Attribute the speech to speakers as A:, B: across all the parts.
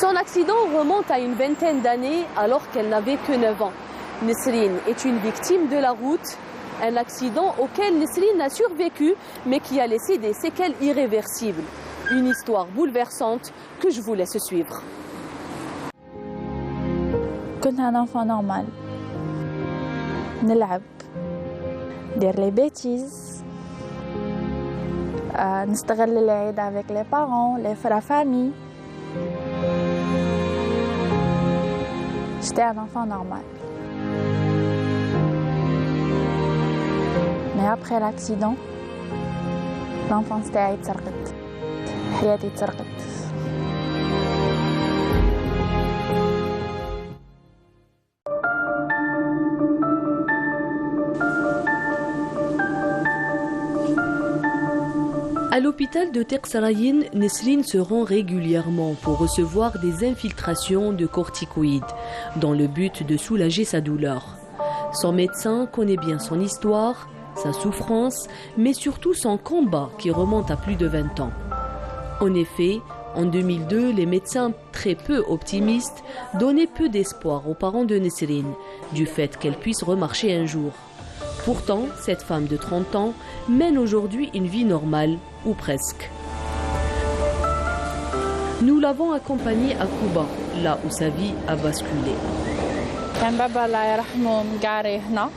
A: Son accident remonte à une vingtaine d'années alors qu'elle n'avait que 9 ans. Nesrine est une victime de la route, un accident auquel Nesrine a survécu mais qui a laissé des séquelles irréversibles. Une histoire bouleversante que je vous laisse suivre.
B: كنت un enfant normal. نلعب ندير les bêtises نستغل العيد avec les parents, la famille. J'étais un enfant normal. Mais après l'accident, l'enfance تاعي تسرقت. حياتي تسرقت.
A: À l'hôpital de Tersarayin, Nesrine se rend régulièrement pour recevoir des infiltrations de corticoïdes dans le but de soulager sa douleur. Son médecin connaît bien son histoire, sa souffrance, mais surtout son combat qui remonte à plus de 20 ans. En effet, en 2002, les médecins très peu optimistes donnaient peu d'espoir aux parents de Nesrine du fait qu'elle puisse remarcher un jour. Pourtant, cette femme de 30 ans mène aujourd'hui une vie normale, ou presque. Nous l'avons accompagnée à Kouba, là où sa vie a basculé.
B: كان بابا الله يرحمه مقاري هنا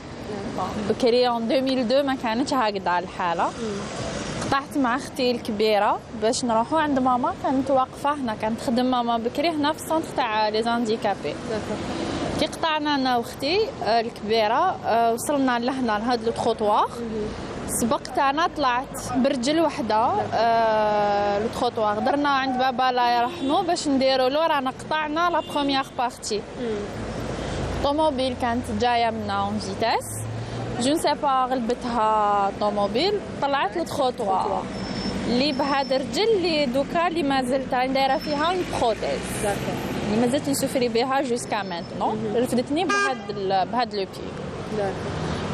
B: بكري en 2002 ما كانتش هكذا الحالة. قطعت مع اختي الكبيرة باش نروحوا عند ماما، كانت واقفة هنا، كانت تخدم ماما بكري هنا في السنتر تاع لي زانديكابي. كي قطعنا انا واختي الكبيرة وصلنا لهنا لهاد الخطوار، سبقت انا طلعت برجل وحده الخطوار، درنا عند بابا الله يرحمه باش نديروا له رانا قطعنا لا بروميير بارتي. طوموبيل كانت جايه منا اون فيتاس، جو نسي با غلبتها طوموبيل، طلعت الخطوار اللي بهذا الرجل اللي دوكا اللي مازلت دايره فيها اون بروتيز اللي مازلت نسوفري بها جوسكا مانتنون، رفدتني بهاد لو بي.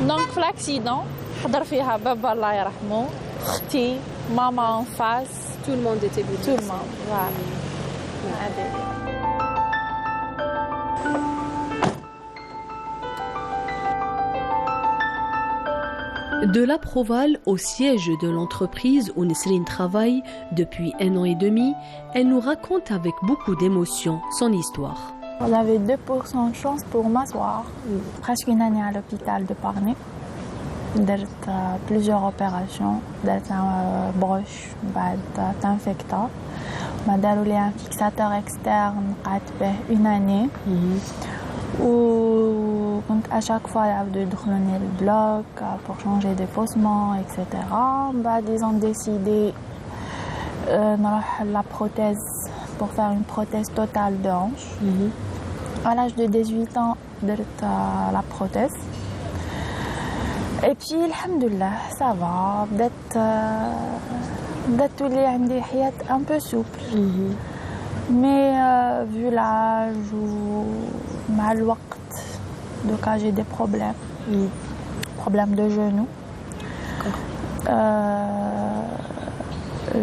B: دونك في الاكسيدون حضر فيها بابا الله يرحمه، اختي، ماما ان فاس،
A: Tout le monde était blessé.
B: tout le monde. Voilà.
A: De la Proval au siège de l'entreprise où Nesrine travaille depuis 1 an et demi, elle nous raconte avec beaucoup d'émotion son histoire.
B: J'avais 2% de chance pour m'asseoir. Presque une année à l'hôpital de Parnay. درت plusieurs opérations. درت broche بعد تنفكتا. ما داروا لي un fixateur externe قعدت به une année. وكنت à chaque fois يعاودوا يدخلوني البلوك pour changer des faussements etc. بعد ils ont décidé نروح la prothèse pour faire une prothèse totale de hanche. À l'âge de 18 ans درت la prothèse. Et puis alhamdoulilah ça va بدات تولي عندي حياة un peu souple. Mais vu l'âge ومع الوقت دوكا j'ai des problèmes de genoux.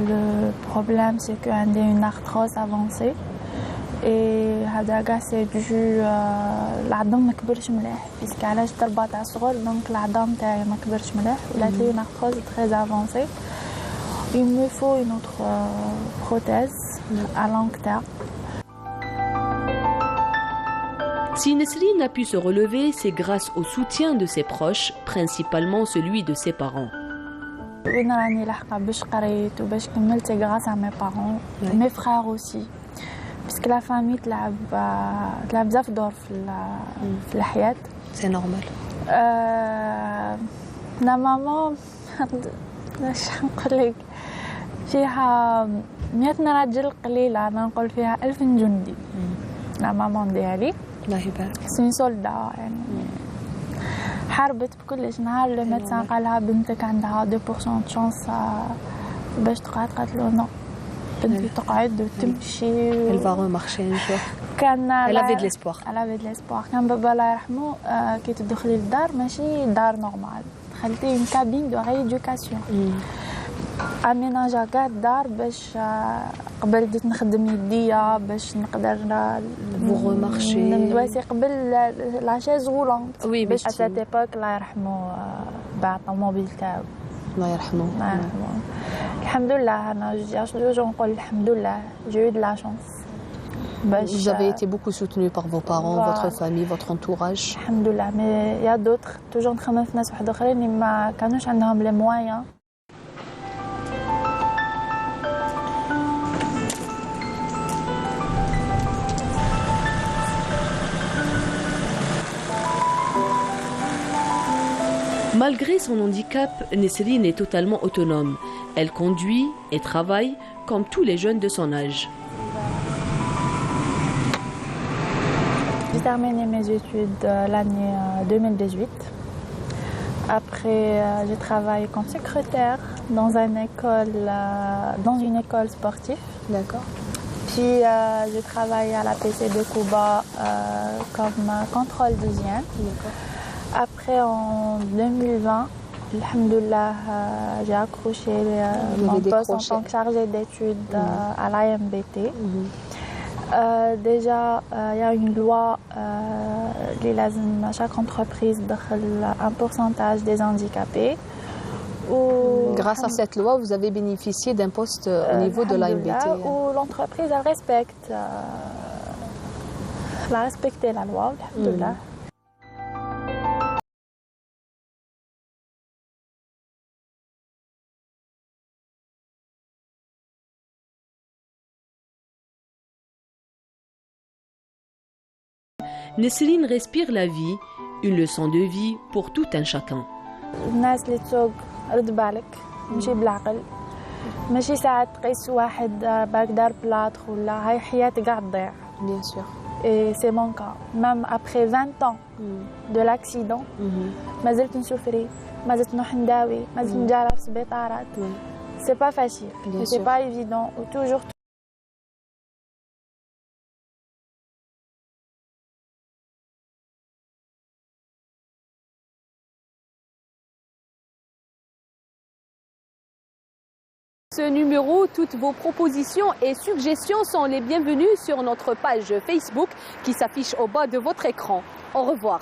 B: Le problème c'est que j'ai une arthrose avancée et هذا كاع سي دو العظم ما كبرش مليح باسكو علاش ضربات تاع الصغر دونك العظم تاعي ما كبرش مليح ولات لي une arthrose très avancée. Il me faut une autre prothèse à long terme.
A: Si Nesrine a pu se relever, c'est grâce au soutien de ses proches, principalement celui de ses parents.
B: وين راني لاحقة باش قريت وباش كملت grâce à mes parents, mes frères aussi. باسكو لا فامي تلعب بزاف دور في الحياة.
A: C'est normal.
B: لا ماما واش نقول لك فيها 100 راجل قليلة، أنا نقول فيها 1000 جندي. لا ماما ديالي
A: الله يبارك.
B: سين سولدا يعني حاربت بكلش. نهار لو ميدسان قالها بنتك عندها 2% شانس باش تقعد، قالت له نو بنتي تقعد وتمشي.
A: Elle va remarcher un jour.
B: كان
A: Elle avait de l'espoir.
B: Elle avait de l'espoir. كان بابا الله يرحمه كي تدخلي للدار ماشي دار نورمال، دخلتي une cabine de rééducation. أميناجا كاع الدار باش قبل بديت نخدم يديا باش نقدر
A: Vous remarchez.
B: ندواسي قبل لا شيز غولونت
A: Oui,
B: باش
A: effectivement.
B: اتات ايبوك الله يرحمه باع الطوموبيل تاعو
A: الله يرحمه.
B: الله يرحمه. الحمد لله أنا توجور نقول الحمد لله j'ai eu de la chance.
A: Vous avez été beaucoup soutenu par vos parents,
B: Voilà.
A: votre famille, votre entourage.
B: الحمد لله مي يا دوتر توجور نخمم في ناس واحد اخرين اللي ما كانوش عندهم لي مويان.
A: Malgré son handicap, Nesrine est totalement autonome. Elle conduit et travaille comme tous les jeunes de son âge.
B: J'ai terminé mes études l'année 2018. Après, j'ai travaillé comme secrétaire dans une école sportive.
A: D'accord.
B: Puis, j'ai travaillé à la PC de Cuba comme contrôle d'hygiène. Après, en 2020, alhamdoulilah, j'ai accroché mon poste en tant que chargée d'études à l'IMBT. Déjà, il y a une loi chaque entreprise donne un pourcentage des handicapés.
A: Grâce à cette loi, vous avez bénéficié d'un poste au niveau de l'IMBT.
B: Où l'entreprise elle respecte, elle a respecté la loi, alhamdoulilah.
A: Nesrine respire la vie, une leçon de vie pour tout un chacun.
B: الناس اللي تسوق رد بالك ماشي بالعقل ماشي ساعات تقيس واحد باك دار بلاطخ ولا هاي حياتي قاع تضيع.
A: Bien sûr.
B: Et c'est mon cas. Même après 20 ans de l'accident, ما زلت نسوفري ما زلت نروح نداوي ما زلت نجارة في السبيطارات. C'est pas facile, c'est pas évident ou toujours.
A: Ce numéro, toutes vos propositions et suggestions sont les bienvenues sur notre page Facebook qui s'affiche au bas de votre écran. Au revoir.